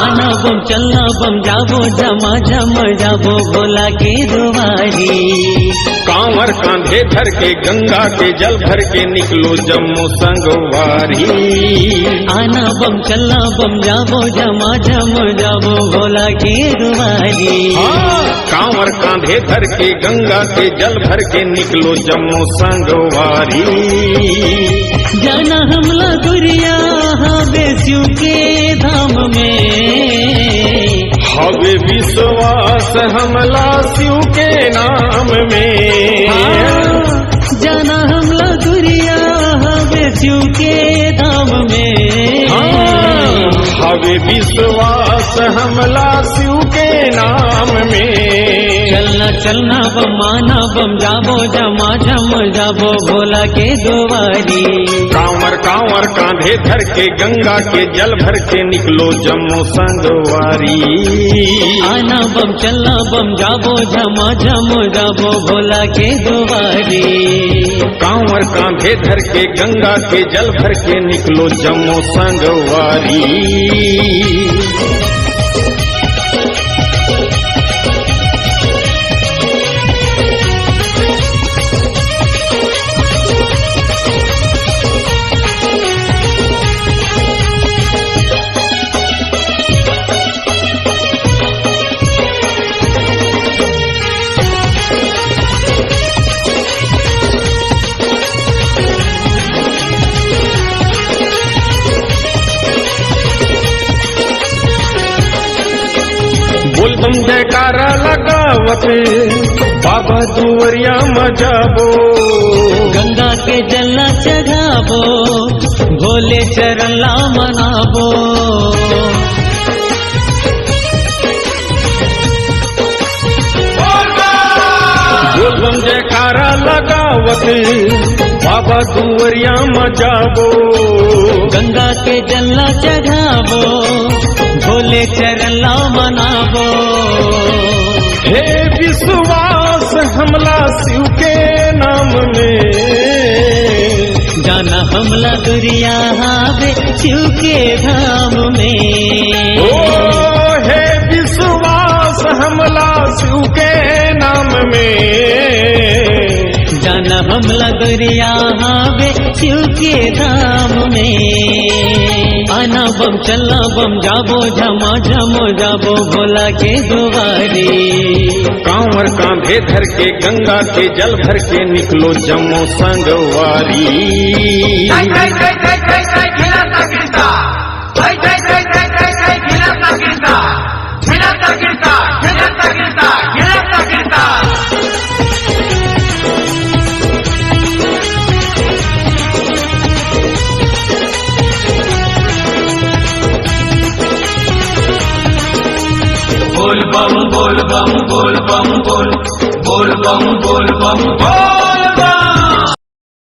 आना बम चलना बम जाबो जमा जम जाबो भोला के दुआरी। कांवर कांधे धर के गंगा के जल भर के निकलो जम्मू संगवारी। आना बम चलना बम जाबो जमा जम जाबो भोला के दुआरी। कांवर कांधे धर के गंगा के जल भर के निकलो जम्मू संगवारी। जाना हमला गुरिया हवे शिव के धाम में। हवे विश्वास हमला शिव के नाम में। जाना हमला गुरिया हवे शिव के धाम में। हवे विश्वास हमला शिव के नाम में। चलना चलना बम माना बम जाबो जमा जम जाबो भोला के दुआरी। कांवर कांवर कांधे धर के गंगा के जल भर के निकलो जम्मू संगवारी। आना बम चलना बम जाबो जमा जम जाबो भोला के दुआरी। कांवर कांधे धर के गंगा के जल भर के निकलो जम्मू संगवारी। बोल बम जयकारा लगावत बाबा दुवरिया मजाबो। गंगा के जलना चढ़ाबो भोले चरण ला मनाबो। बोल बम जयकारा लगावत बाबा दुवरिया मजाबो। गंगा के जलना चढ़ाबो भोले चरण ला मनाबो। हे विश्वास हमला शिव के नाम में। जाना हमला दुरिया हावे शिव के धाम में। ओ हे विश्वास हमला शिव के नाम में। जाना हमला दुरिया हावे शिव के धाम में। आना बम चलना बम जाबो जमा जम जाबो भोला के दुआरी। कांवर कांधे धर के गंगा के जल भर के निकलो जम्मू संगवारी। बोल बम बोल बम बोल बम बोल बोल बम बोल बम बोल।